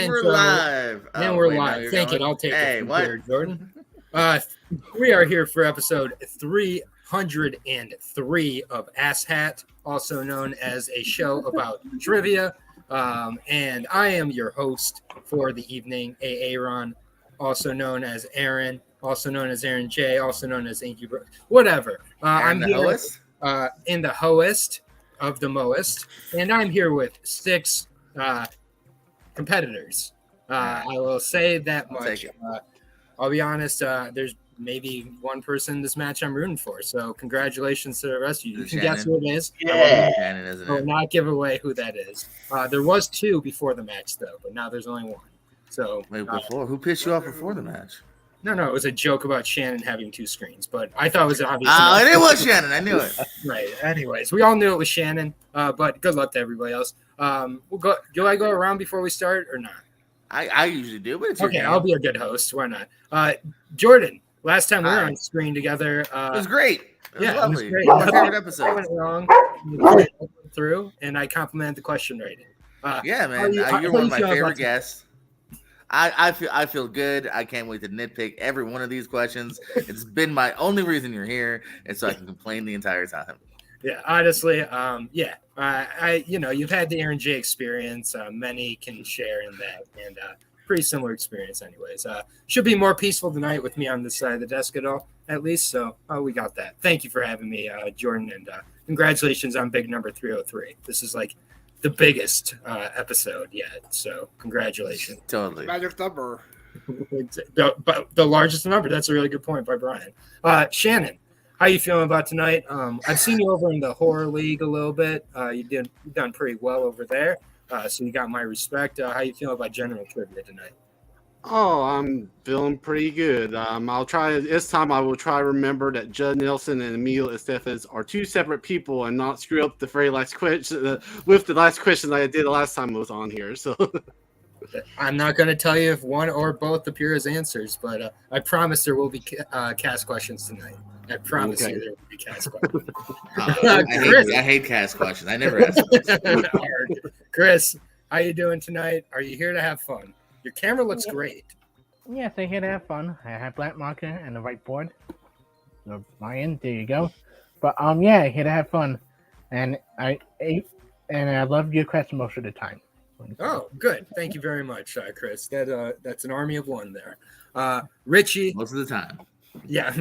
we're intro. live. And Oh, we're wait, no, live. you're Thank going. it. I'll take Hey, it from what? here, Jordan. We are here for episode 303 of Ass Hat, also known as a show about trivia. And I am your host for the evening, Aaron, also known as Aaron, also known as Aaron J, also known as Inky Bro. Whatever. I'm the here host? in the hoest of the most, and I'm here with six competitors. I will say that I'll much. take it. I'll be honest. There's maybe one person in this match I'm rooting for. So congratulations to the rest of you. You can guess who it is. Yeah. Shannon, isn't I will it? not give away who that is. There was two before the match though, but now there's only one. So Wait, before who pissed you off before the match? no, it was a joke about Shannon having two screens, but I thought it was obvious. Oh, it was Shannon. I knew it. Right. Anyways, we all knew it was Shannon, but good luck to everybody else. We'll go. Do I go around before we start or not? I usually do, but it's your Okay, game. I'll be a good host. Why not? Jordan, last time we were Hi. on screen together. It was great. It was Yeah, lovely. it was great. My favorite I episode. went wrong through, and I complimented the question rating. Yeah, man. You're how one you of my feel favorite about guests. I feel good. I can't wait to nitpick every one of these questions. It's been my only reason you're here, and so I can complain the entire time. Yeah, honestly, you've had the Aaron J experience. Many can share in that, and pretty similar experience, anyways. Should be more peaceful tonight with me on this side of the desk at least. So we got that. Thank you for having me, Jordan, and congratulations on big number 303. This is like the biggest episode yet. So congratulations. Totally. Magic number. But the largest number. That's a really good point by Brian. Shannon, how you feeling about tonight? I've seen you over in the horror league a little bit. You've done pretty well over there. So you got my respect. How you feeling about general trivia tonight? Oh, I'm feeling pretty good. I'll try this time. I will try to remember that Judd Nelson and Emilio Estevez are two separate people and not screw up the very last question with the last question I did the last time I was on here. So I'm not going to tell you if one or both appear as answers, but I promise there will be cast questions tonight. I promise you there will be cast questions. I hate cast questions. I never ask questions. Chris, how you doing tonight? Are you here to have fun? Your camera looks great. Yes, I'm here to have fun. I have black marker and the whiteboard. So, Ryan, there you go. But here to have fun, and I love your question most of the time. Oh, good. Thank you very much, Chris. That's an army of one there. Richie. Most of the time. Yeah,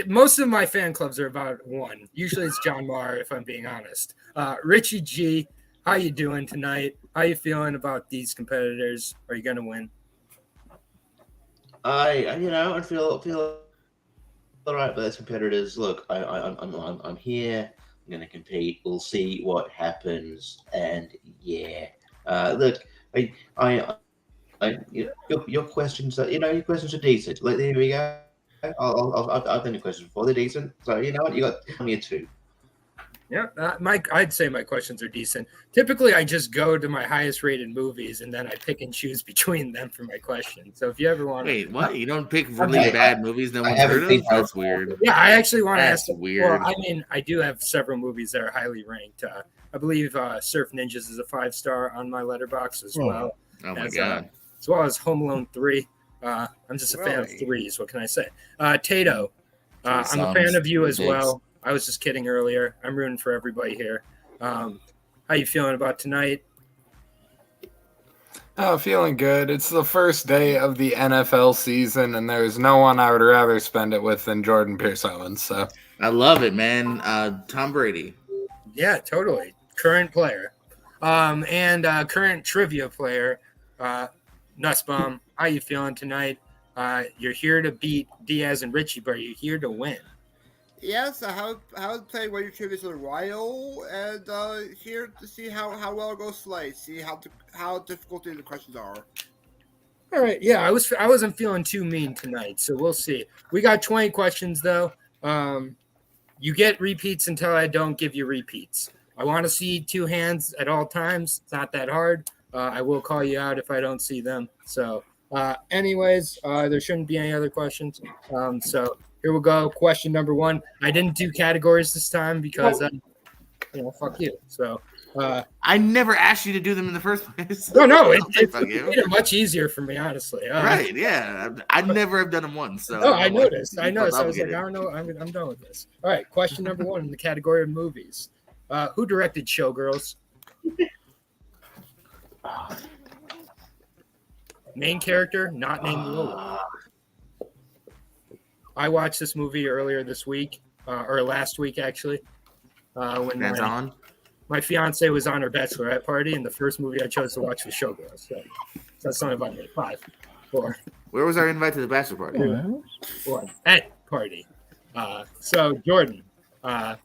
most of my fan clubs are about one. Usually it's John Marr, if I'm being honest. Richie G, how you doing tonight? How you feeling about these competitors? Are you going to win? I feel all right. But as competitors, look, I'm here. I'm going to compete. We'll see what happens. And yeah, look, your questions are, your questions are decent. Like, there we go. I've done your questions before. They're decent. So you know what, you got me a 2. Yeah, I'd say my questions are decent. Typically, I just go to my highest rated movies and then I pick and choose between them for my questions. So if you ever want to... Wait, what? You don't pick really bad movies no one's heard of? That's weird. Yeah, I actually want to ask... weird. Well, I mean, I do have several movies that are highly ranked. I believe Surf Ninjas is a 5-star on my letterbox as well. Oh, my God. As well as Home Alone 3. I'm just a fan of threes. What can I say? Tato, I'm a fan of you as well. I was just kidding earlier. I'm rooting for everybody here. How you feeling about tonight? Oh, feeling good. It's the first day of the NFL season, and there's no one I would rather spend it with than Jordan Pierce Owens. So I love it, man. Tom Brady. Yeah, totally. Current player. And current trivia player, Nussbaum. How you feeling tonight? You're here to beat Diaz and Richie, but you're here to win. yes, I haven't played Wager Trivia in a while, and here to see how well it goes tonight. See how difficult the questions are. All right. Yeah, I wasn't feeling too mean tonight, so we'll see. We got 20 questions though. You get repeats until I don't give you repeats. I want to see 2 hands at all times. It's not that hard. I will call you out if I don't see them. So, anyways, there shouldn't be any other questions. So here we go. Question number 1. I didn't do categories this time because, fuck you. So I never asked you to do them in the first place. No, it Fuck you. made it much easier for me, honestly. Right? Yeah, I never have done them once. So No, I noticed. you I felt was like, obligated. I don't know. I'm done with this. All right, question number 1 in the category of movies. Who directed Showgirls? Main character, not named Lola. I watched this movie earlier this week, or last week actually. When That's on. my fiance was on her bachelorette party, and the first movie I chose to watch was Showgirls. So that's not about me. 5, 4, Where was our invite to the bachelor party? 1. At party. So Jordan,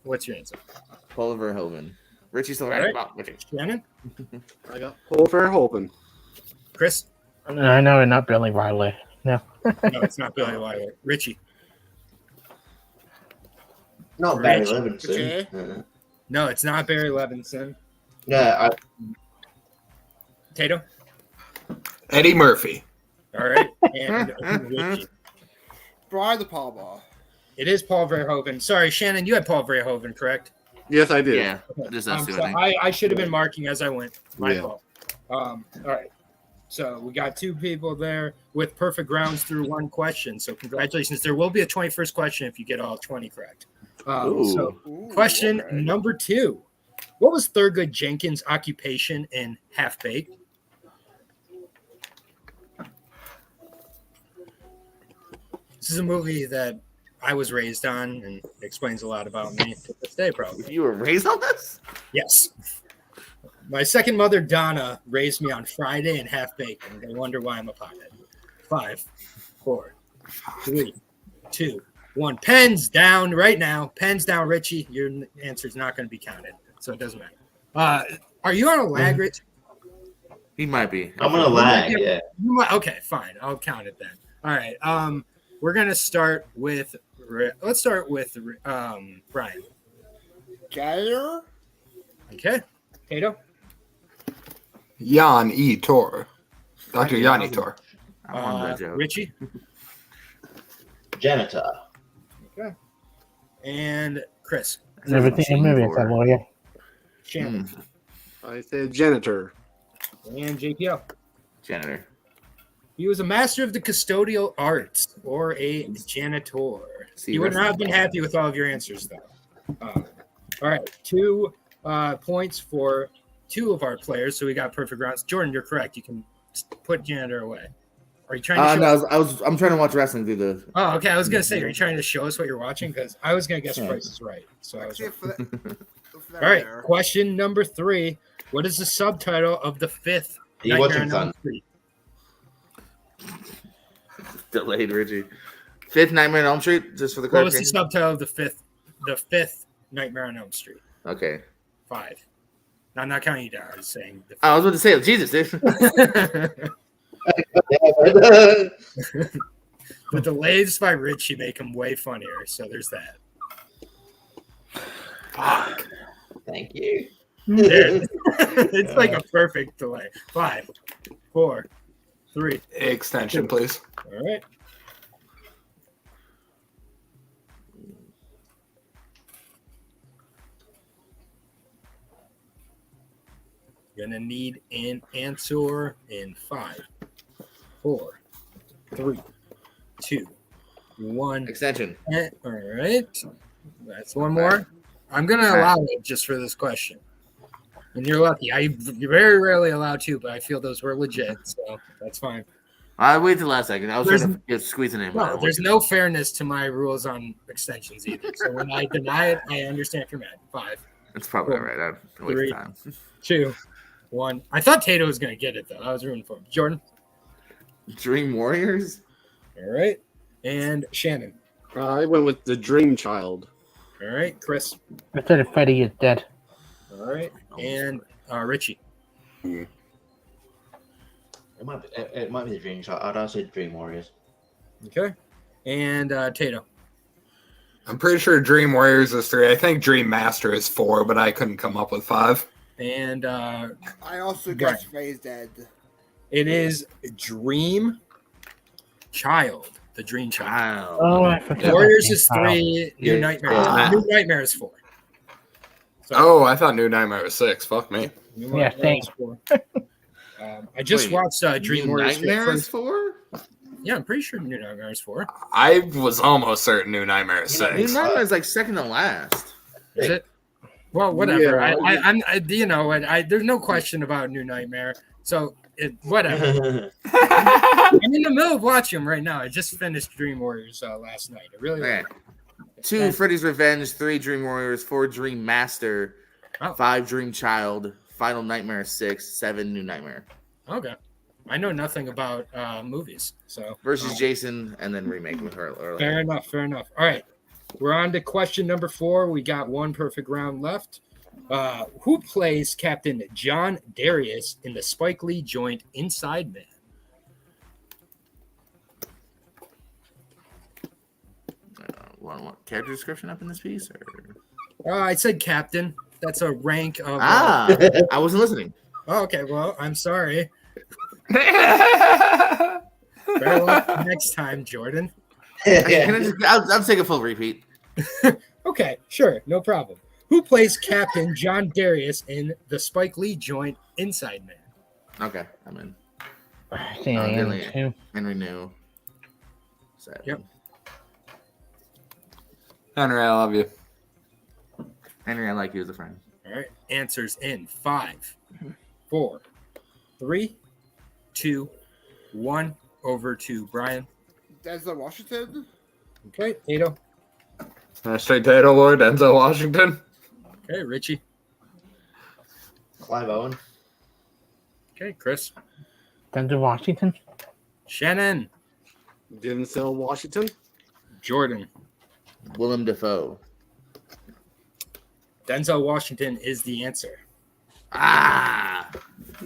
what's your answer? Paul Verhoeven. Richie still All right right. about Richie. Shannon, I got Paul Verhoeven. Chris. I know, and not Billy Riley. No. No, it's not Billy Wilder. Richie. Not Barry Levinson. Okay. No, it's not Barry Levinson. No, Tato. Eddie Murphy. All right. And Richie. Brian De Palma. It is Paul Verhoeven. Sorry, Shannon, you had Paul Verhoeven, correct? Yes, I did. Yeah, just us two. I think. I should have been marking as I went. My Yeah. fault. All right. So we got 2 people there with perfect rounds through 1 question. So congratulations. There will be a 21st question if you get all 20 correct. So Ooh, question okay. number 2. What was Thurgood Jenkins' occupation in Half Baked? This is a movie that I was raised on and explains a lot about me to this day, probably. You were raised on this? Yes. My second mother, Donna, raised me on Friday and Half Baked, and they wonder why I'm a pothead. 5, 4, 3, 2, 1. Pens down right now. Pens down, Richie. Your answer is not going to be counted, so it doesn't matter. Are you on a lag, Rich? He might be. I'm gonna lag. Yeah. You might, okay, fine. I'll count it then. All right. We're gonna start with. Let's start with Brian. Gator. Okay. Tato. Jan E. Tor. Dr. Jan E. Tor. I won that joke. Richie. Janitor. And Chris. Everything in movies, I lawyer. Shannon. I said janitor. And JPL. Janitor. He was a master of the custodial arts or a janitor. See, He would that's not have not been bad. happy with all of your answers, though. All right. 2 points for 2 of our players. So we got perfect rounds. Jordan, you're correct. You can put janitor away. Are you trying to show No, I'm trying to watch wrestling through the. Oh, okay. I was gonna say, are you trying to show us what you're watching? Because I was gonna guess Yeah. Price is Right. So I was Actually, for that, all right. Question number 3. What is the subtitle of the 5th Are you Nightmare watching on Fun? Elm Street? Delayed, Richie. 5th Nightmare on Elm Street, just for the What was the clarification. subtitle of the fifth Nightmare on Elm Street? Okay. 5. No, I'm not counting you down. I was saying the I was about to say, Jesus, dude. the delays by Richie make him way funnier. So there's that. Thank you. There. It's like a perfect delay. 5, 4, 3. Extension, please. All right. Gonna need an answer in 5, 4, 3, 2, 1. Extension. All right. That's one more. I'm gonna allow it just for this question. And you're lucky. I very rarely allow 2, but I feel those were legit, so that's fine. I waited till the last second. I was trying to get squeezing in. No, there's no fairness to my rules on extensions either. So when I deny it, I understand if you're mad. 5, It's probably all right. I wasted 3, time. 2, 1. I thought Tato was gonna get it though. I was rooting for him. Jordan. Dream Warriors. All right. And Shannon. I went with the Dream Child. All right. Chris. I said Freddy is dead. All right. And Richie. It might be the Dream Child. I'd also say Dream Warriors. Okay. And Tato. I'm pretty sure Dream Warriors is 3. I think Dream Master is 4, but I couldn't come up with 5. And I also guess Faye's dead. it is Dream Child. The Dream Child. Wow. Oh, I forgot. Warriors about is Dream Child. 3. New Yeah. Nightmare. Yeah. New Nightmare is 4. So, Oh, I thought New Nightmare was 6. Fuck me. New Yeah, Nightmares 4. I just Wait, watched Dream New Warriors. Nightmares 4? Yeah, I'm pretty sure New Nightmares 4. I was almost certain New Nightmare is You know, New 6. Nightmare is like second to last. Is it? Well, whatever. Yeah. I'm, you know, there's no question about New Nightmare. So whatever. I'm in the middle of watching them right now. I just finished Dream Warriors last night. I really Okay. like it. 2, Freddy's Revenge. 3, Dream Warriors. 4, Dream Master. Oh. 5, Dream Child. Final Nightmare 6. 7, New Nightmare. Okay. I know nothing about movies, so Versus Jason, and then remake with her. fair enough. Fair enough. All right, we're on to question number 4. We got one perfect round left. Who plays Captain John Darius in the Spike Lee joint Inside Man? Want character description up in this piece? Or? I said Captain. That's a rank of. I wasn't listening. Oh, okay. Well, I'm sorry. I Better luck next time, Jordan. I'll take a full repeat. Okay, sure, no problem. Who plays Captain John Darius in the Spike Lee joint Inside Man? Okay, I'm in. Seeing the really? end too. Henry New. 7. Yep. Henry, I love you. Henry, I like you as a friend. All right, answers in 5, 4, 3, 2, 1. Over to Brian. Denzel Washington. Okay, Tato. Straight Tato Lord, Denzel Washington. Okay, Richie. Clive Owen. Okay, Chris. Denzel Washington. Shannon. Denzel Washington. Jordan. Willem Dafoe. Denzel Washington is the answer.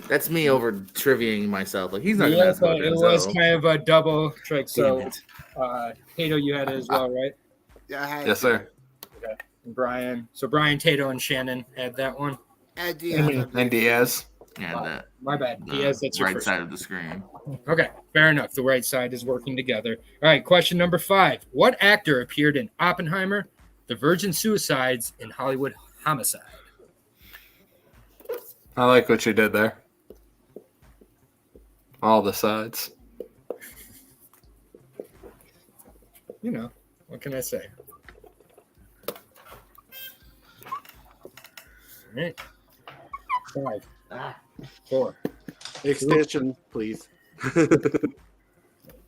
That's me over triviaing myself. Like he's not gonna Yeah, ask about but it was Denzel. kind of a double trick. So, Damn it. Tato, you had it as well, right? Yeah, I had Yes, sir. And Brian. So Brian, Tato, and Shannon had that one. And Diaz. And Diaz. And My bad. the Yes, that's your right first. side of the screen. Okay, fair enough. The right side is working together. All right, question number 5. What actor appeared in Oppenheimer, The Virgin Suicides, and Hollywood Homicide? I like what you did there. All the sides. You know, what can I say? All right. 5, Ah, 4. Extension, please.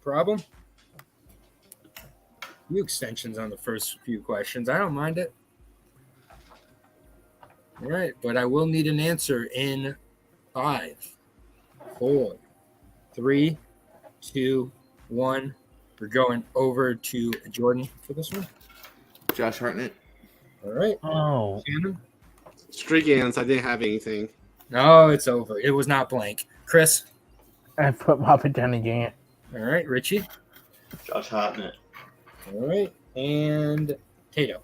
Problem? Few extensions on the first few questions. I don't mind it. All right, but I will need an answer in 5, 4, 3, 2, 1. We're going over to Jordan for this one. Josh Hartnett. All right, Oh, Shannon. Street Ants, I didn't have anything. No, it's over. It was not blank. Chris. I put Robert Downey Jr. All right, Richie. Josh Hartnett. All right, and Tato.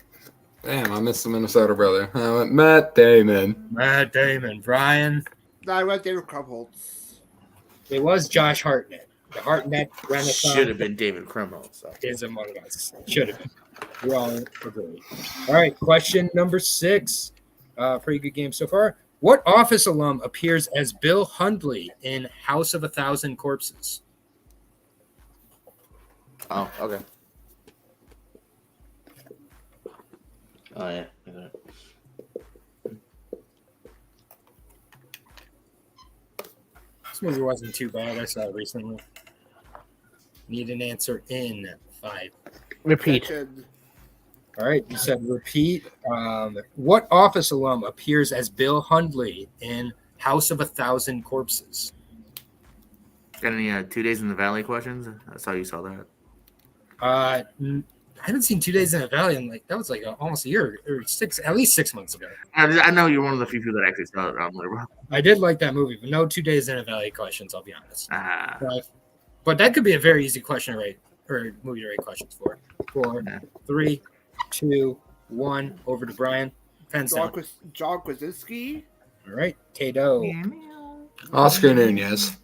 Damn, I missed the Minnesota brother. I went Matt Damon. Matt Damon. Brian. No, I went David Krumholtz. It was Josh Hartnett. The Hartnett Renaissance Should have been David Krumholtz. So. is among us. Should have been. We all agree. All right, question number 6. Pretty good game so far. What Office alum appears as Bill Hundley in House of a Thousand Corpses? Oh, okay. Oh, yeah. I got it. This movie wasn't too bad. I saw it recently. Need an answer in 5. Repeat. Extension. All right, you said repeat. What Office alum appears as Bill Hundley in House of a Thousand Corpses? Got any 2 Days in the Valley questions? I saw you saw that. I haven't seen 2 Days in the Valley in that was almost a year or at least 6 months ago. I know you're one of the few people that actually saw it on Letterboxd. I did like that movie, but no 2 Days in a Valley questions. I'll be honest. Ah, But that could be a very easy question to rate or movie to rate questions for. 4, 3, 2, 1. Over to Brian. Pens down. John Krasinski. All right, Tato. Oscar Nunez.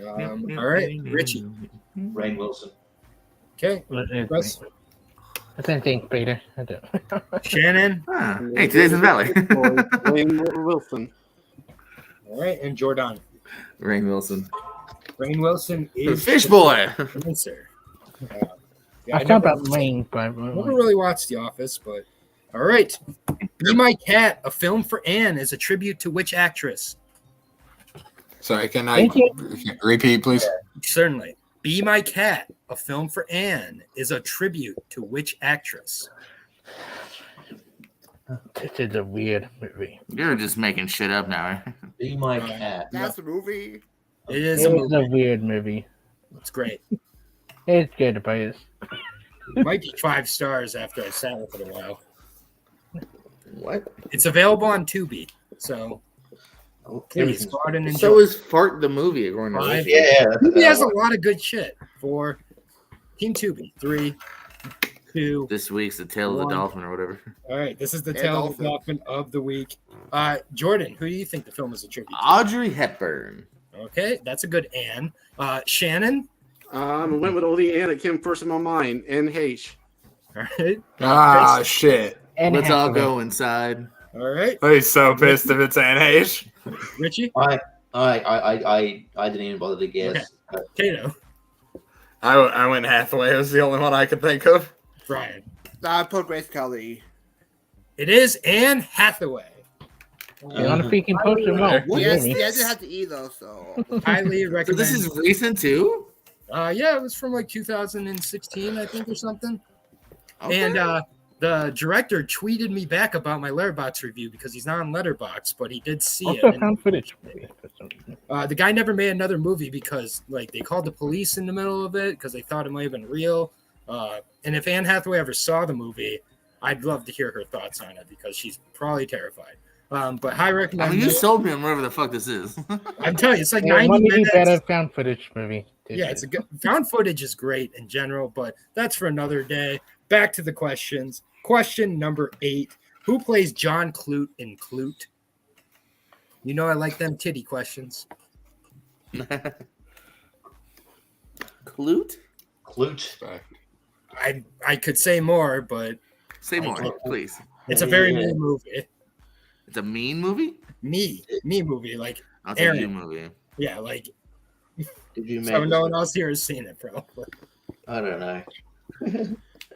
All right, Richie. Rainn Wilson. Okay, Russ. I didn't think Peter. I do. Shannon. Ah, hey, today's in Valley. Wayne Wilson. All right, and Jordan. Rain Wilson. Rainn Wilson is Fish boy. the answer. I thought about Lane, but Never really watched The Office, but all right. Be My Cat, a film for Anne, is a tribute to which actress? Sorry, can I Thank you. repeat, please? Certainly. Be My Cat, a film for Anne, is a tribute to which actress? this is a weird movie. You're just making shit up now. Right? Be my cat. That's a movie. It is It a is a movie. weird movie. It's great. It's good, but it's It might be 5 stars after I sat with it a while. What? It's available on Tubi, so please Everything's- go out and enjoy. So is Fart the movie, according to Five. this. Yeah. Tubi has a lot of good shit for Team Tubi. 3, 2. This week's The Tale of the One. Dolphin or whatever. All right, this is the And Tale of the Dolphin. Dolphin of the week. Jordan, who do you think the film is a tribute to? Audrey Hepburn. Okay, that's a good Anne. Shannon. I went with oldie Ann that came first in my mind. NH. All right, Ah, shit. and Let's all Hathaway. go inside. all right, He's so pissed if it's NH. Richie. I didn't even bother to guess. Kato. I went Hathaway. It was the only one I could think of. Brian. I put Grace Kelly. It is Anne Hathaway. You're on the freaking poster. No, Yes, really. yes, it had to eat though. So Highly So recommend. this is recent too? Yeah, it was from like 2016, I think, or something. Okay. And the director tweeted me back about my Letterboxd review because he's not on Letterboxd, but he did see it. Also And, found footage movie for some reason. the guy never made another movie because like they called the police in the middle of it because they thought it might have been real. And if Anne Hathaway ever saw the movie, I'd love to hear her thoughts on it because she's probably terrified. But high I recommend. mean, you sold me on whatever the fuck this is. I'm telling you, it's like It 90 might be minutes. better found footage movie. Yeah, it's a good found footage is great in general, but that's for another day. Back to the questions. Question number 8. Who plays John Clute in Clute? You know I like them titty questions. Clute? Clute. I could say more, but Say more, please. it's a very mean movie. It's a mean movie? Me movie. Like I'll say Aaron. you movie. yeah, like Did you make? so no one else here has seen it, probably. I don't know.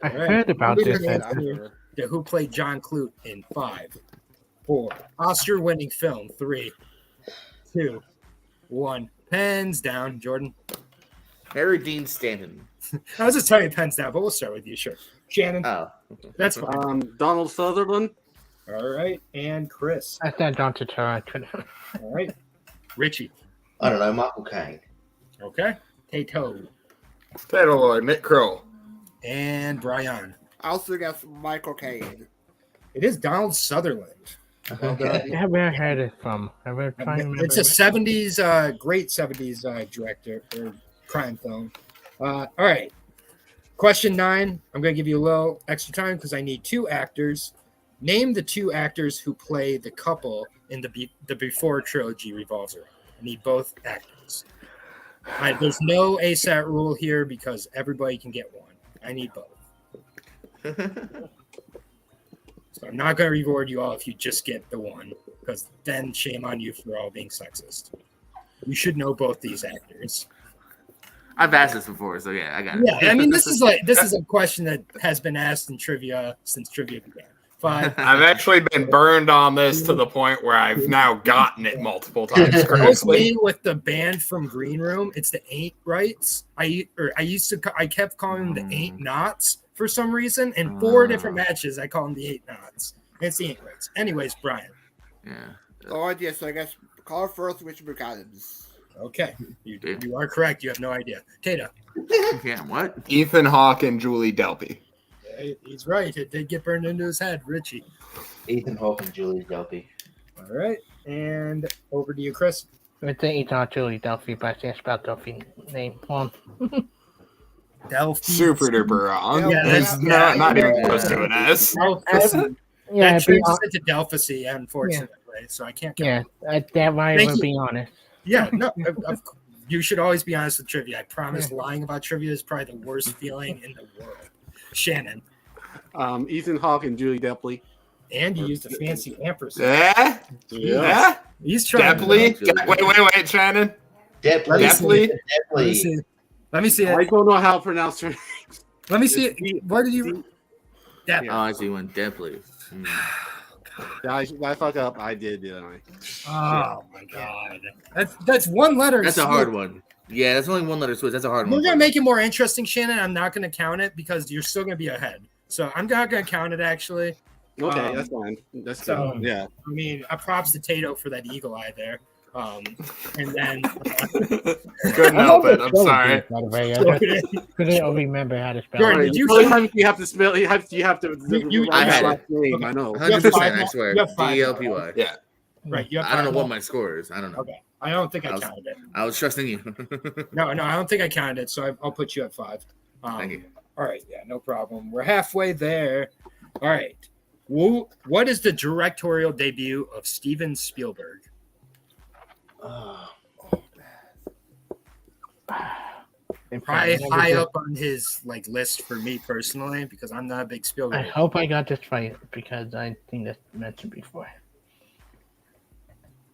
I Alright. heard about Who's this. the I- answer to who played John Clute in 5, 4. Oscar-winning film. 3, 2, 1. Pens down, Jordan. Harry Dean Stanton. I was just telling you pens down, but we'll start with you, sure. Shannon, Oh. that's fine. Donald Sutherland. All right, and Chris. I said John Turturro. I couldn't. All right, Richie. I don't know. Michael Caine. Okay, Tato Title Lord, Nick Kroll. and Brian. I also guess Michael Caine. It is Donald Sutherland. Okay. Yeah, where I heard it from. I will try and remember. It's a 70s, great 70s director or crime film. All right, question 9. I'm going to give you a little extra time because I need 2 actors. Name the 2 actors who play the couple in the Before trilogy revolves around. I need both actors. There's no ASAT rule here because everybody can get one. I need both. So I'm not going to reward you all if you just get the one because then shame on you for all being sexist. You should know both these actors. I've asked this before, so yeah, I got it. Yeah, I mean this is a question that has been asked in trivia since trivia began. 5. I've actually been burned on this to the point where I've now gotten it multiple times It was correctly. me with the band from Green Room. It's the Ain't Rights. I kept calling them the Ain't Knots for some reason. In 4 different matches, I call them the Ain't Knots. It's the Ain't Rights. Anyways, Brian. Yeah. No idea. So I guess call first Richard McAdams. Okay, you are correct. You have no idea. Tato. Yeah, what? Ethan Hawke and Julie Delpy. He's right. It did get burned into his head. Richie. Ethan Hawke and Julie Delpy. All right, and over to you, Chris. It's an Ethan Julie Delphi, but I can't spell Delphi name. Well, Delphi. Super duper wrong. Yeah, It's not even close to an S. Delphi. yeah, That be turns hon- into Delphi, unfortunately. So I can't. yeah, that why Thank I you. would be honest. Yeah, no. You should always be honest with trivia. I promise lying about trivia is probably the worst feeling in the world. Shannon. Ethan Hawke and Julie Depley. And you used a fancy ampersand. Yeah. Yeah. He's trying. Depley. Wait, Shannon. Depley. Depley. Let me Depley. see. Let me see I it. don't know how to pronounce her. Let me see it. What did you? That. Oh, I see one. Definitely. I fuck up. I did, didn't I? Oh my god. That's one letter. That's a switch. hard one. Yeah, that's only one letter switch. That's a hard We're one. gonna make it more interesting, Shannon. I'm not gonna count it because you're still gonna be ahead. So I'm not gonna count it actually. Okay, that's fine. That's so- good. Yeah. I mean, props to Tato for that eagle eye there. And then Couldn't help it. I'm sorry. By the way, I couldn't remember how to spell Jordan, it. did you You have to spell. You have to. You- I had last it. name. Okay. I know. 100%, five I more- swear. you have five more, DLPY. Yeah. right, you have I don't know five what more. my score is. I don't know. Okay, I don't think I I was- counted it. I was trusting you. No, I don't think I counted it. So I'll put you at 5. Thank you. All right, yeah, no problem. We're halfway there. All right. What is the directorial debut of Steven Spielberg? Probably high up on his list for me personally because I'm not a big I Spielberg. hope I got this right because I think that's mentioned before.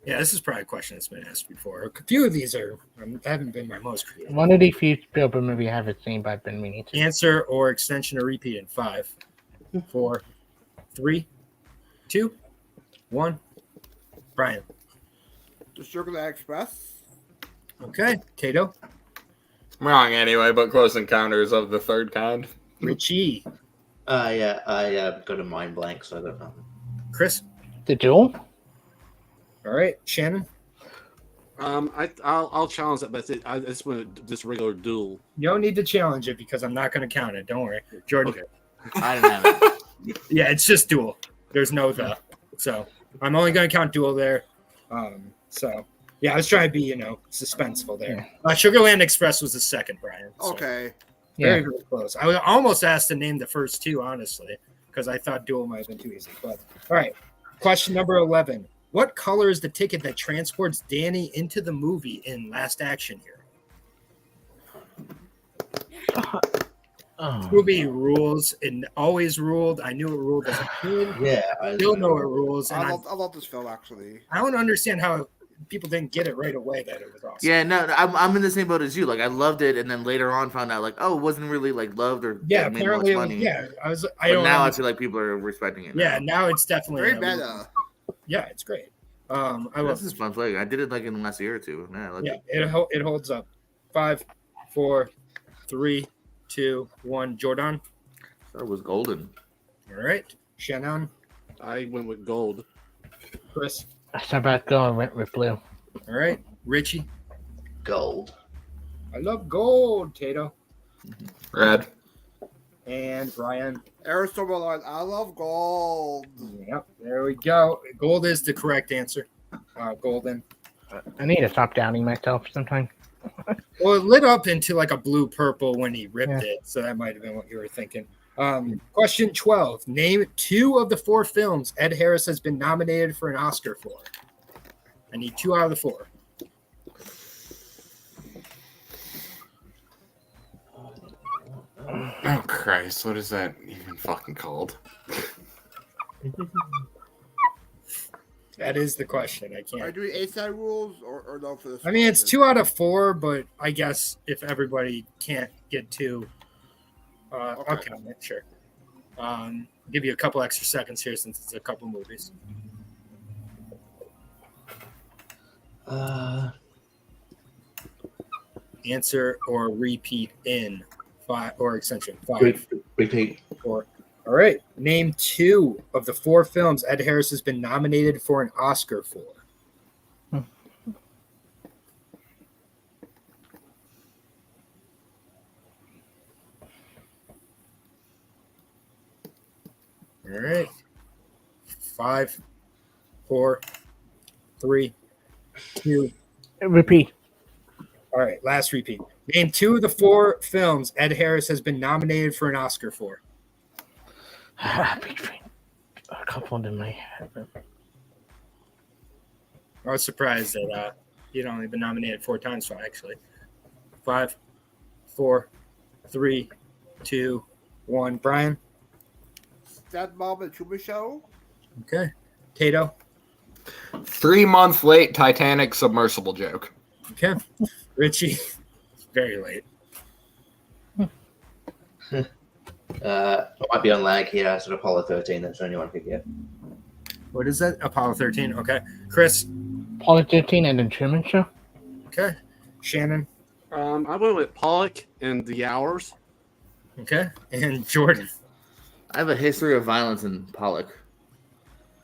Yeah, this is probably a question that's been asked before. A few of these haven't been my most creative. One of the few Spielberg movies I haven't seen, but I've been meaning to. Answer or extension or repeat in 5, 4, 3, 2, 1. Brian. The Circular Express. Okay. Tato. Wrong anyway, but Close Encounters of the Third Kind. Richie. I got a mind blank, so I don't know. Chris. The Duel? All right. Shannon. I'll challenge that, but I just want this regular duel. You don't need to challenge it because I'm not going to count it. Don't worry. Jordan. Okay. I didn't have it. Yeah, it's just duel. There's no the. So I'm only going to count duel there. So yeah, I was trying to be, suspenseful there. Sugarland Express was the second, Brian. So Okay. very, very close. I was almost asked to name the first two, honestly, because I thought duel might have been too easy. But all right. Question number 11. What color is the ticket that transports Danny into the movie in Last Action Hero? Oh. Movie rules and always ruled. I knew it ruled as a kid. Yeah, I Still know it rules, and I love this film actually. I don't understand how people didn't get it right away that it was awesome. Yeah, no, I'm in the same boat as you. I loved it, and then later on found out it wasn't really loved or Yeah, made much apparently, money. yeah. I But don't now know. I feel like people are respecting it. Yeah, now. now it's definitely Very meta. Yeah, it's great. I This love is fun play. I did it in the last year or two. Yeah, I like Yeah, it. it holds up. 5, 4, 3, 2, 1. Jordan. That was golden. All right. Shannon. I went with gold. Chris. I was about to go and went with blue. All right. Richie. gold. I love gold. Tato. Red. And Brian. Aristotle Line. I love gold. Yep. There we go. Gold is the correct answer. Golden. I need to stop doubting myself sometime. Well, it lit up into a blue purple when he ripped Yeah. it, so that might have been what you were thinking. Question 12. Name 2 of the 4 films Ed Harris has been nominated for an Oscar for. I need 2 out of the 4. Oh Christ, what is that even fucking called? That is the question. I Are you can't. doing A-side rules or no for this? I mean, it's one? 2 out of 4, but I guess if everybody can't get 2, I'll Okay. count it. Sure. Give you a couple extra seconds here since it's a couple movies. Answer or repeat in 5 or extension 5. Repeat. 4. All right. Name 2 of the 4 films Ed Harris has been nominated for an Oscar for. All right. 5, 4, 3, 2. Repeat. All right. Last repeat. Name 2 of the 4 films Ed Harris has been nominated for an Oscar for. Between a couple of them I have. I was surprised that he'd only been nominated 4 times for actually. 5, 4, 3, 2, 1. Brian. Dead Mom and Truman Show. Okay. Tato. 3 month late Titanic submersible joke. Okay. Richie. Very late. I might be on lag here. I said Apollo 13. That's the only one I could get. What is that? Apollo 13. Okay. Chris. Apollo 13 and the Truman Show. Okay. Shannon. I went with Pollock and the Hours. Okay. And Jordan. I have a history of violence in Pollock.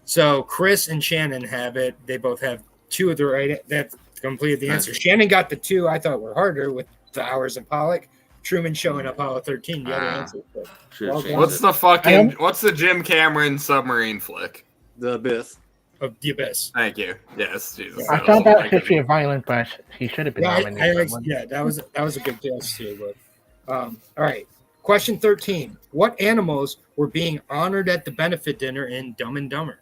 So Chris and Shannon have it. They both have 2 of the right. That completed the answer. Nice. Shannon got the 2 I thought were harder with the Hours and Pollock. Truman Show and Apollo 13. The other answer. But Should've Well, changed What's it. the fucking what's the Jim Cameron submarine flick? The Abyss. of the Abyss. Thank you. Yes, Jesus. I that thought was that like- History of Violence, but he should have been Yeah, nominated. that was a good guess too. But all right. Question 13. What animals were being honored at the benefit dinner in Dumb and Dumber?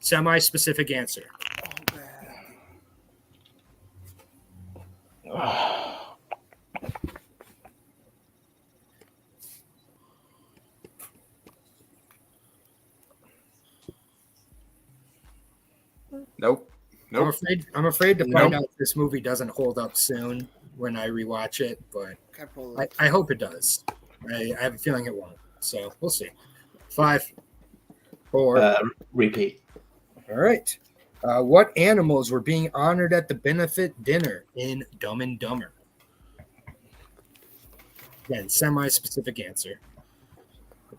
Semi-specific answer. Nope. Nope. I'm afraid to find Nope. out if this movie doesn't hold up soon when I rewatch it, but Can't pull it. I hope it does. I have a feeling it won't. So we'll see. 5, 4. Repeat. All right. What animals were being honored at the benefit dinner in Dumb and Dumber? Again, semi-specific answer.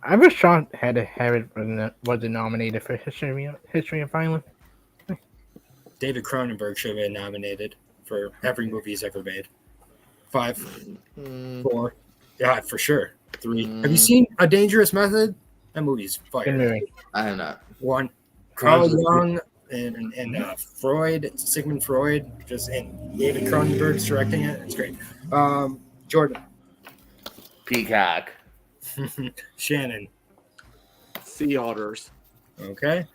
I was shocked had it wasn't nominated for History of Violence. David Cronenberg should have been nominated for every movie he's ever made. 5, 4. Yeah, for sure. 3. Have you seen A Dangerous Method? That movie's Good fire. movie. I have not. 1. Carl Jung and Freud, Sigmund Freud, and David Cronenberg's directing it. It's great. Jordan. Peacock. Shannon. Sea Otters. Okay.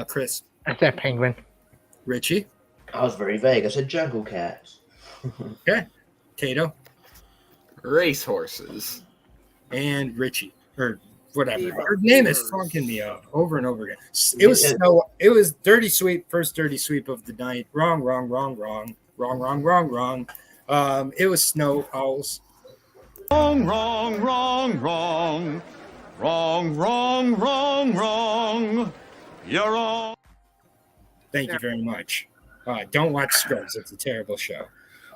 Chris. I said Penguin. Richie. I was very vague. I said Jungle Cats. Okay. Tato. Racehorses. And Richie. Or whatever. Eva. Her name is funking me up over and over again. It was snow. It was dirty sweep. First dirty sweep of the night. Wrong. It was Snow Owls. Wrong. You're wrong. Thank you very much. Don't watch Scrubs. It's a terrible show.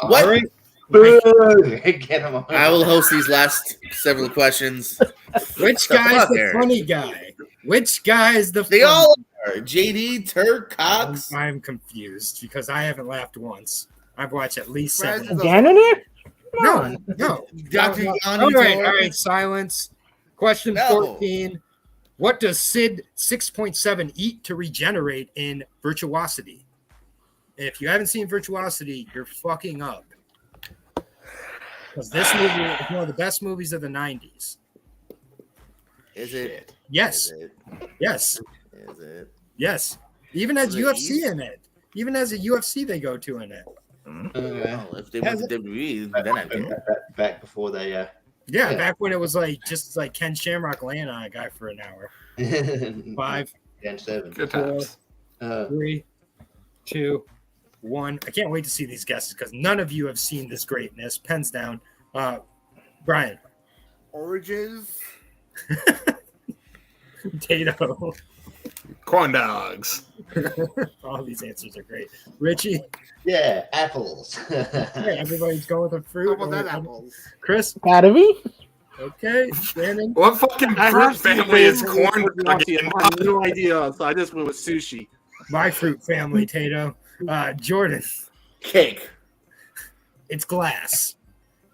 What? All right. Boo! Get him on. I will host these last several questions. Which The guy's fuck, the Eric? funny guy? Which guy is the They funny all are. JD, Turk, Cox. I'm confused because I haven't laughed once. I've watched at least Friends 7. of- Again in here? No. Dr. All Yanni right, Torres. all right, silence. Question No. 14. What does Sid 6.7 eat to regenerate in Virtuosity? If you haven't seen Virtuosity, you're fucking up. Because this movie is one of the best movies of the 90s. Is it? Yes, Is it? yes, Is it? yes. Even as Is it UFC East? in it. Even as a UFC they go to in it. Okay. Well, if they went to WWE, then I'd get it. Back before they Yeah, Yeah. back when it was like just like Ken Shamrock laying on a guy for an hour. 5, and 7. Good times. 3, 2, 1. I can't wait to see these guesses because none of you have seen this greatness. Pens down. Brian. Origins. Tato. Corn dogs. All these answers are great. Richie. Yeah, apples. Yeah, everybody's going with a How fruit. about that apples? Chris. Battery? Okay. Shannon. What fucking I fruit have seen family is Origins corn with dog Nazi. in? I have no idea, so I just went with sushi. My fruit family, Tato. Jordan. Cake. It's glass.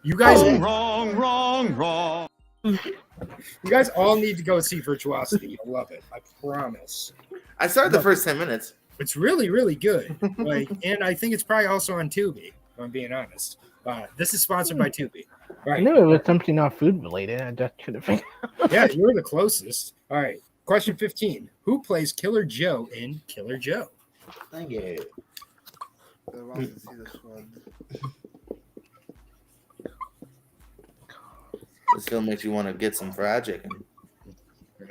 You guys, Wrong. you guys all need to go see Virtuosity. You'll love it. I promise. I started the first 10 minutes. It's really, really good. Like, and I think it's probably also on Tubi. If I'm being honest. This is sponsored by Tubi. All I right. knew it was something not food related. I just couldn't think. Yeah, you were the closest. All right. Question 15. Who plays Killer Joe in Killer Joe? Thank you. I want to see this one. This film makes you want to get some fried chicken.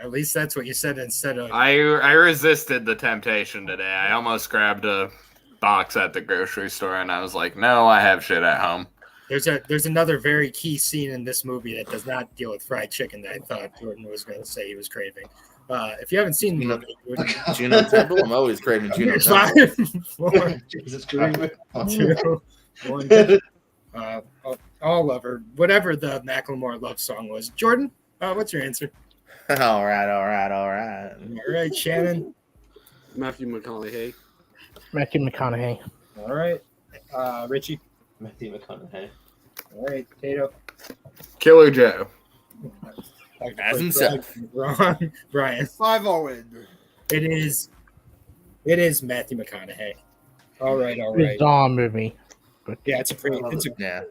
At least that's what you said instead of. I resisted the temptation today. I almost grabbed a box at the grocery store, and I was like, no, I have shit at home. There's another very key scene in this movie that does not deal with fried chicken that I thought Jordan was going to say he was craving. If you haven't seen the movie, Juno Temple. I'm always craving Juno Temple. 5, 4, Jesus Christ. 2, 1. All lover, whatever the Macklemore love song was. Jordan, what's your answer? All right. All right, Shannon. Matthew McConaughey. Matthew McConaughey. All right, Richie. Matthew McConaughey. All right, Tato. Killer Joe. As himself. Wrong, Brian. 5-0 win. It is Matthew McConaughey. All right. Bizarre movie. But Yeah, it's a Yeah.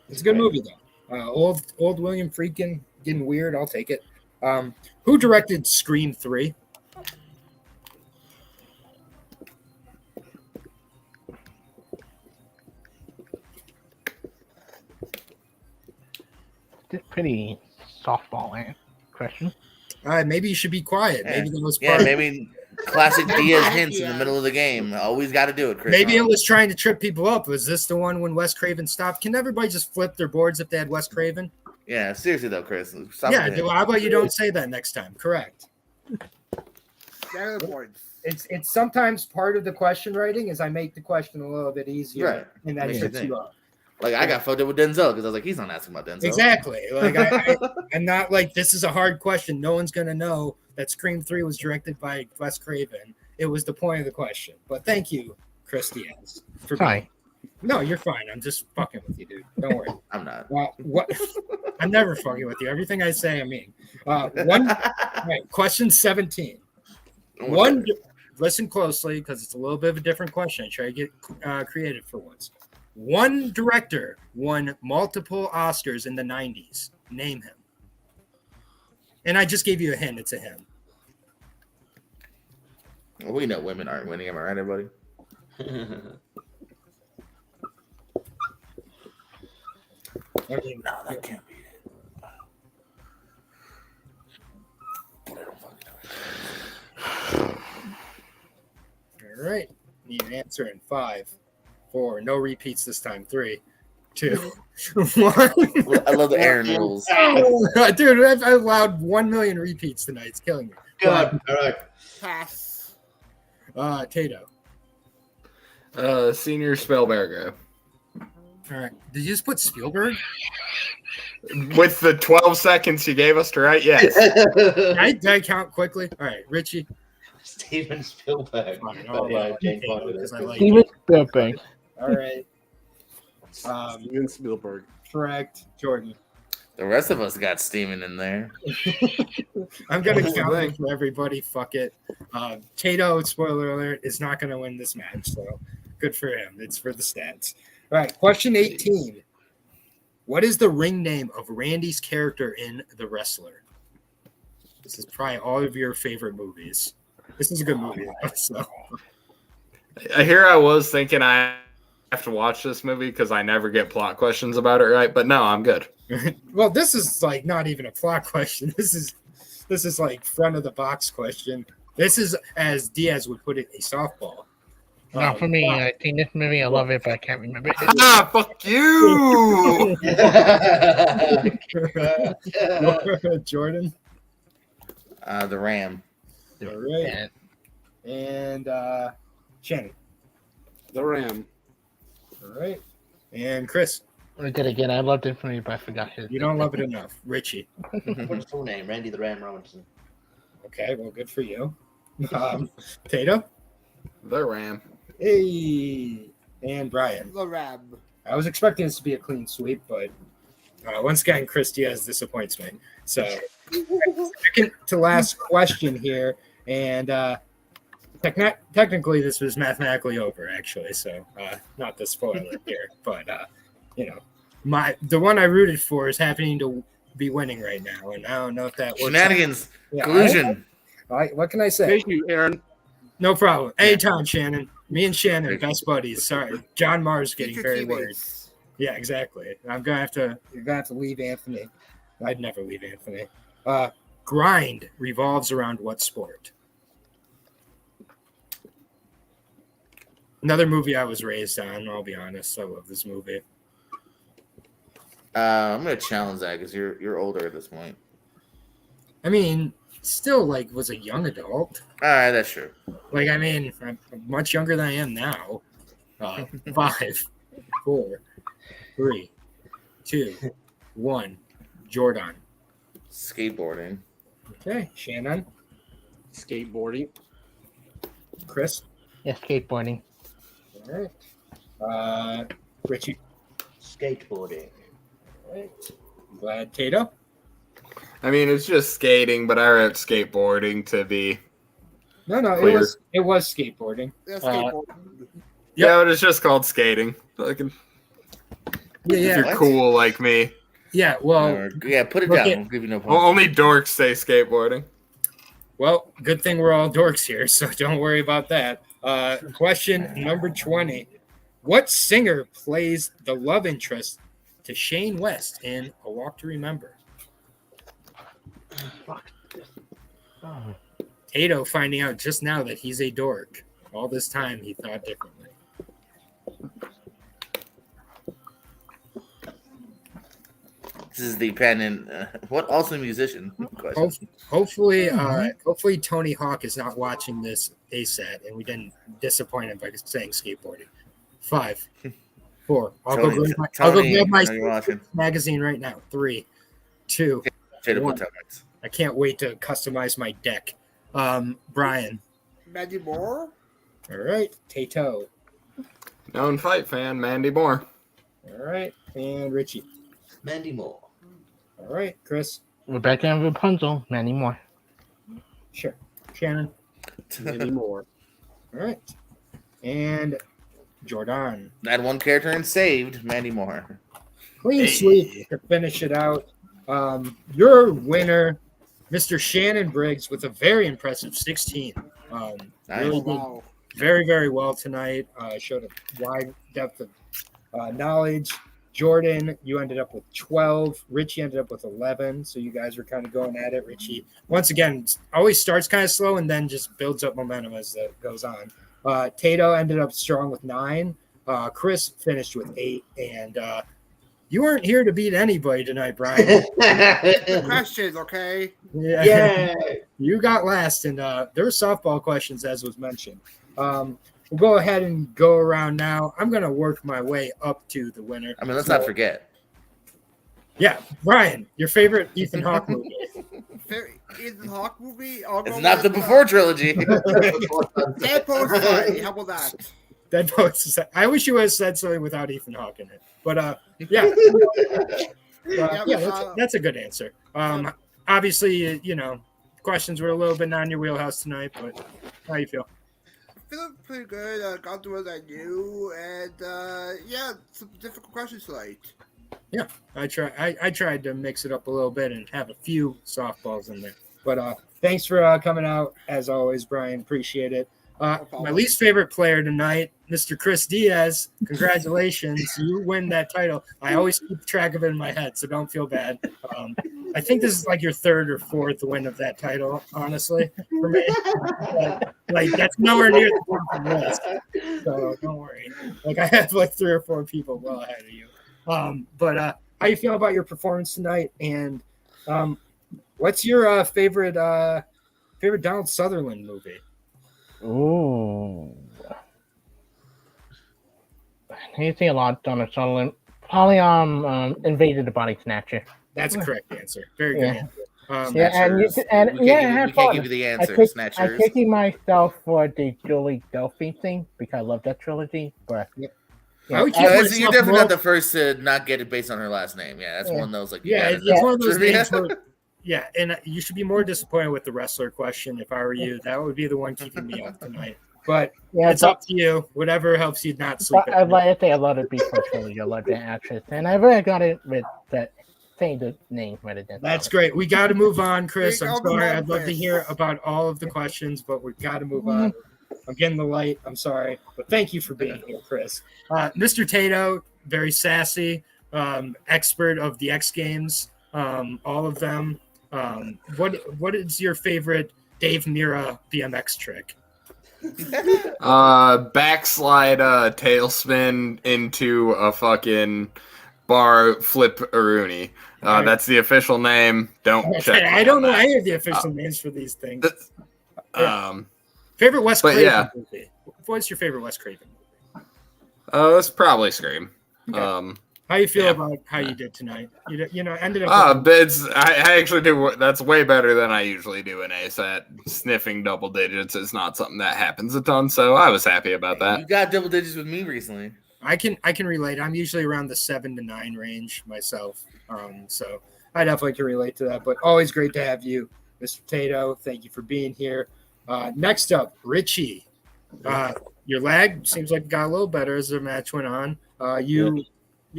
it's a good movie though. Old William Friedkin getting weird. I'll take it. Who directed Scream 3? it's a pretty softball question. Maybe you should be quiet. Yeah. Maybe that was Yeah, part. maybe classic Diaz hints in the middle of the game. Always got to do it, Chris. Maybe it was trying to trip people up. Was this the one when Wes Craven stopped? Can everybody just flip their boards if they had Wes Craven? Yeah, seriously though, Chris. Stop Yeah. with it. How about you don't say that next time? Correct. Down the points. It's sometimes part of the question writing is I make the question a little bit easier, Right. and that Makes you trips think. you up. Like I got fucked up with Denzel because I was like, he's not asking about Denzel. Exactly. Like I'm not like this is a hard question. No one's gonna know that Scream 3 was directed by Wes Craven. It was the point of the question. But thank you, Chris Diaz. For Fine. No, you're fine. I'm just fucking with you, dude. Don't worry. I'm not. What? I'm never fucking with you. Everything I say, I mean. Right, question 17. Listen closely because it's a little bit of a different question. I try to get creative for once. One director won multiple Oscars in the 90s. Name him. And I just gave you a hint. It's a him. Well, we know women aren't winning. Am I right, everybody? I mean, No, that can't be it. But I don't fucking know. all right. Need an answer in 5, 4. No repeats this time. 3, 2, 1. I love the Aaron rules. Dude, I've allowed 1 million repeats tonight. It's killing me. God. All right. Pass. Tato. Senior Spielberg. All right. Did you just put Spielberg? With the 12 seconds you gave us to write, yes. Did I count quickly? All right, Richie. Steven Spielberg. Fine, Oh, yeah, yeah, Jane Tato, Fonda. because I like Steven Spielberg. All right. Steven Spielberg. Correct. Jordan. The rest of us got steaming in there. I'm going to That's the count thing. it for everybody. Fuck it. Tato, spoiler alert, is not going to win this match. So good for him. It's for the stats. All right. Question 18. What is the ring name of Randy's character in The Wrestler? This is probably all of your favorite movies. This is a good movie. So. Here I was thinking I have to watch this movie because I never get plot questions about it right, but no, I'm good. Well, this is like not even a plot question. This is like front of the box question. This is, as Diaz would put it, a softball. Not for me. I seen this movie. I love it, but I can't remember it. Ah, fuck you! Jordan. The Ram. All right. And Shannon. The Ram. All right. And Chris. I did again. I loved it for me, but I forgot his. You don't love it enough. Richie. What's his full name? Randy the Ram Robinson. Okay, well, good for you. Tato. The Ram. Hey. And Brian. The Ram. I was expecting this to be a clean sweep, but once again, Chris Diaz disappoints me. So, second to last question here, and technically this was mathematically over, actually. So, not the spoiler here, but you know, the one I rooted for is happening to be winning right now, and I don't know if that works. Shenanigans. Yeah, Collusion. all right, what can I say? Thank you, Aaron. No problem. Anytime, Shannon. Me and Shannon, best buddies. Sorry, John Mars getting Future very worried. teammates. Yeah, exactly. You're gonna have to leave Anthony. I'd never leave Anthony. Grind revolves around what sport? Another movie I was raised on, I'll be honest. I love this movie. I'm gonna challenge that because you're older at this point. I mean, still like was a young adult. All right, that's true. Like, I mean, I'm much younger than I am now. 5, 4, 3, 2, 1. Jordan. Skateboarding. Okay, Shannon. Skateboarding. Chris. Yeah, skateboarding. All right. Richie. Skateboarding. All right. Glad Tato. I mean, it's just skating, but I wrote skateboarding to be. No, Clear. it was skateboarding. Yeah, skateboard. Yeah, but it's just called skating. Like, if Yeah. you're What? cool like me. Yeah, well, Yeah, put it look down. at- We'll give you no Well, points. only dorks say skateboarding. well, good thing we're all dorks here, so don't worry about that. Question number 20. What singer plays the love interest to Shane West in A Walk to Remember? Oh, Tato finding out just now that he's a dork. All this time he thought differently. This is the pen and what also musician question. Hopefully Tony Hawk is not watching this ASAT and we didn't disappoint him by saying skateboarding. 5, 4. I'll go grab my I know you're watching. magazine right now. 3, 2. Tato One. Potomacs. I can't wait to customize my deck. Brian. Mandy Moore. All right. Tato. Known fight fan, Mandy Moore. All right. And Richie. Mandy Moore. All right. Chris. Rebecca and Rapunzel, many more. Sure. Shannon. Anymore. All right. And Jordan. That one character and saved Mandy Moore. Clean sweep to finish it out. Your winner, Mr. Shannon Briggs, with a very impressive 16. Nice. Really did Wow. very, very well tonight. Showed a wide depth of knowledge. Jordan, you ended up with 12. Richie ended up with 11. So you guys were kind of going at it. Richie, once again, always starts kind of slow and then just builds up momentum as it goes on. Tato ended up strong with 9. Chris finished with 8. And you weren't here to beat anybody tonight, Brian. Good questions, okay? Yeah. You got last, and there were softball questions, as was mentioned. We'll go ahead and go around now. I'm going to work my way up to the winner. I mean, let's not forget. Yeah, Brian, your favorite Ethan Hawke movie. Ethan Hawke movie. I'll go It's not the with, Before trilogy. Deadpool Society. How about that? Dead Poets Society. I wish you would have said something without Ethan Hawke in it. But yeah. That's a good answer. Obviously, questions were a little bit not in your wheelhouse tonight, but how you feel? Feeling pretty good. Got through what I knew, and some difficult questions tonight. Yeah, I tried to mix it up a little bit and have a few softballs in there. But thanks for coming out as always, Brian. Appreciate it. My least favorite player tonight, Mr. Chris Diaz. Congratulations, you win that title. I always keep track of it in my head, so don't feel bad. I think this is like your 3rd or 4th win of that title, honestly, for me. Like that's nowhere near the top of the list, so don't worry. Like I have like 3 or 4 people well ahead of you. But how you feel about your performance tonight? And what's your favorite Donald Sutherland movie? Ooh. You see a lot, Donald Sutherland. Probably Invaded the Body Snatcher. That's a correct answer. Very good answer. Yeah, and we have can't fun. give you the I answer. picked Snatchers. myself for the Julie Delphi thing because I love that trilogy. But I would keep You're myself definitely more- not the first to not get it based on her last name. Yeah, that's one of those like. Yeah, you it's gotta know. one of those Trivia. things where, yeah, and you should be more disappointed with the wrestler question. If I were you, that would be the one keeping me up tonight. But yeah, it's up to you. Whatever helps you not sleep. But at I'd night. like to say I love the Beast trilogy. I love the actress, and I really got it with that saying the name rather than. That's great. We got to move on, Chris. We I'm gotta move sorry. on, I'd love to Chris. hear about all of the questions, but we've got to move on. I'm getting the light. I'm sorry, but thank you for being here, Chris. Mr. Tato, very sassy, expert of the X Games, all of them. What is your favorite Dave Mira BMX trick? Backslide tailspin into a fucking bar flip Rooney. That's the official name. Don't check. I don't know any of the official names for these things. Favorite Wes but Craven yeah. movie? What's your favorite Wes Craven movie? It's probably Scream. Okay. How you feel about how you did tonight? You know, ended up. I actually do. That's way better than I usually do in ASAT. Sniffing double digits is not something that happens a ton, so I was happy about that. You got double digits with me recently. I can relate. I'm usually around the 7 to 9 range myself, so I definitely can relate to that. But always great to have you, Mr. Tato. Thank you for being here. Next up, Richie. Your lag seems like it got a little better as the match went on. You,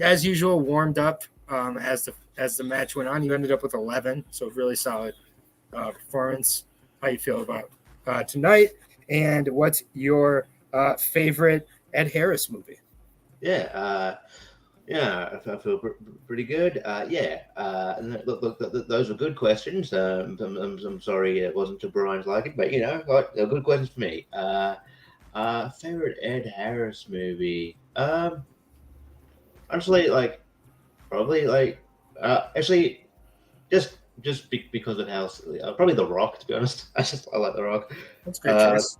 as usual, warmed up as the match went on. You ended up with 11, so really solid performance. How you feel about tonight? And what's your favorite Ed Harris movie? I feel pretty good. Look, those were good questions. I'm sorry it wasn't to Brian's liking, but they're good questions for me. Favorite Ed Harris movie? Honestly, just because of how probably The Rock. To be honest, I like The Rock. That's a great choice.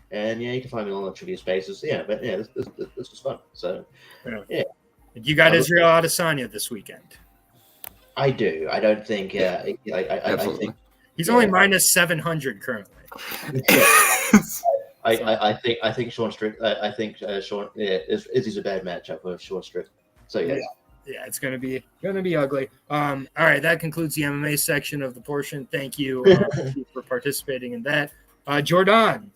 And you can find me on all the trivia spaces. This was fun. So You got Israel Adesanya this weekend. I do. I don't think. I think he's only minus 700 currently. I think Sean Strick. I think Sean. Izzy's a bad matchup for Sean Strick. So yeah, it's gonna be ugly. All right, that concludes the MMA section of the portion. Thank you for participating in that. Jordan,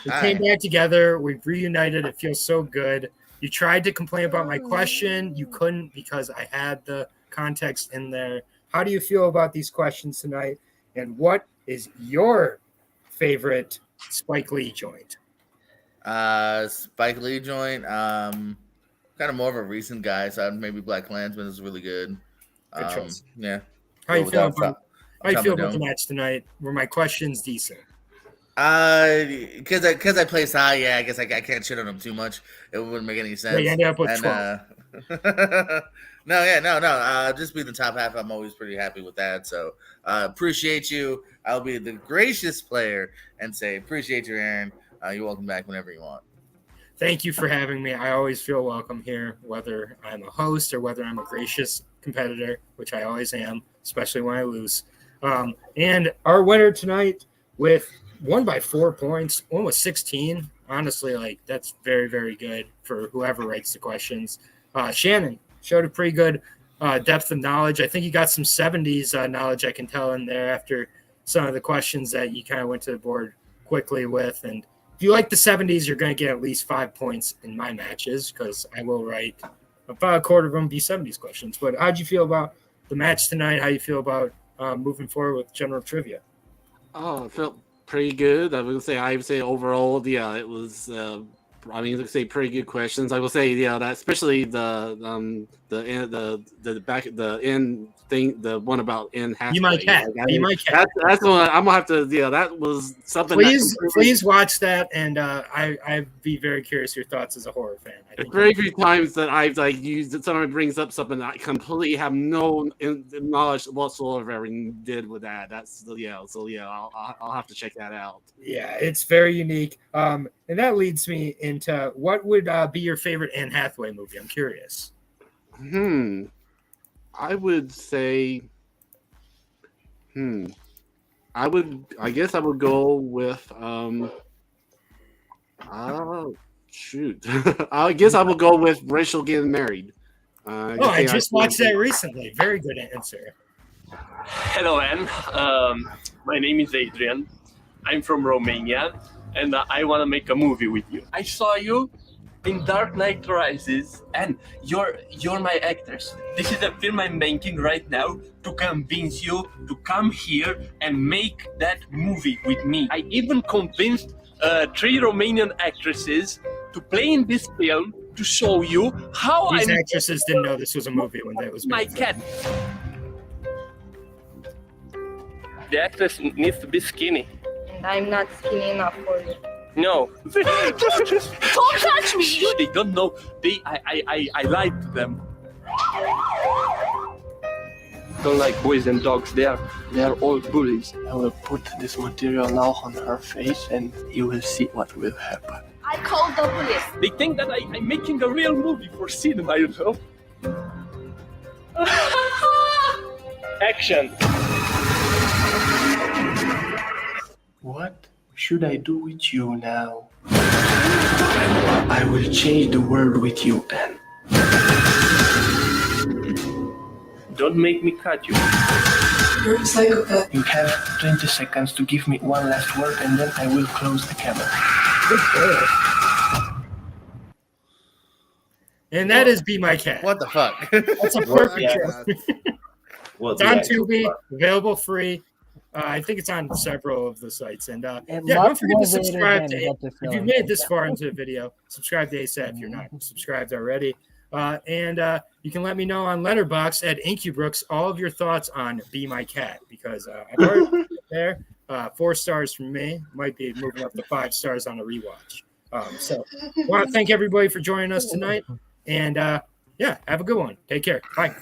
we came back together. We've reunited. It feels so good. You tried to complain about my question. You couldn't because I had the context in there. How do you feel about these questions tonight? And what is your favorite Spike Lee joint? Spike Lee joint. Kind of more of a recent guy, so maybe Black Klansman is really good. Good choice. Yeah. How you feel about the match tonight? Were my questions decent? Because I play Sai, I guess I can't shit on him too much. It wouldn't make any sense. You ended up with 12. No. Just being the top half, I'm always pretty happy with that. So appreciate you. I'll be the gracious player and say appreciate you, Aaron. You're welcome back whenever you want. Thank you for having me. I always feel welcome here, whether I'm a host or whether I'm a gracious competitor, which I always am, especially when I lose. And our winner tonight won by 4 points, almost 16. Honestly, that's very, very good for whoever writes the questions. Shannon showed a pretty good depth of knowledge. I think you got some 70s knowledge, I can tell, in there after some of the questions that you kind of went to the board quickly with. And if you like the 70s, you're going to get at least 5 points in my matches because I will write about a quarter of them be 70s questions. But how'd you feel about the match tonight? How you feel about moving forward with general trivia? Oh, I felt pretty good. I would say overall, it was. Let's say pretty good questions. I will say, that especially the end thing, the one in Hathaway. You might catch. That's the one I'm gonna have to. That was something. Please watch that, and I'd be very curious your thoughts as a horror fan. Very few times that I've used someone brings up something that I completely have no knowledge whatsoever and did with that. That's I'll have to check that out. Yeah, it's very unique. And that leads me into what would be your favorite Anne Hathaway movie? I'm curious. I would say. I guess I would go with. Shoot. I guess I will go with Rachel getting married. I just watched that recently. Very good answer. Hello, Anne. My name is Adrian. I'm from Romania, and I want to make a movie with you. I saw you in Dark Knight Rises, and you're my actress. This is the film I'm making right now to convince you to come here and make that movie with me. I even convinced 3 Romanian actresses to play in this film to show you how These actresses didn't know this was a movie when that was my made. cat. The actress needs to be skinny. And I'm not skinny enough for you. No. Don't touch me! They don't know. I lied to them. Don't like boys and dogs. They are all bullies. I will put this material now on her face, and you will see what will happen. I called the police. They think that I'm making a real movie for cinema, you know. Action. What should I do with you now? I will change the world with you, Anne. Don't make me cut you. You're a psychopath. You have 20 seconds to give me one last word, and then I will close the camera. And that is Be My Cat. What the fuck? That's a perfect Yeah. show. What It's on the actual Tubi, fuck? available free. I think it's on several of the sites. And And yeah, don't much forget to more subscribe than to what this if you've film made is. this far into the video, subscribe to ASAP if you're not subscribed already. And you can let me know on Letterboxd at Incubrooks all of your thoughts on Be My Cat, because I've already put it there. 4 stars from me. Might be moving up to 5 stars on a rewatch. So I want to thank everybody for joining us tonight. And yeah, have a good one. Take care. Bye.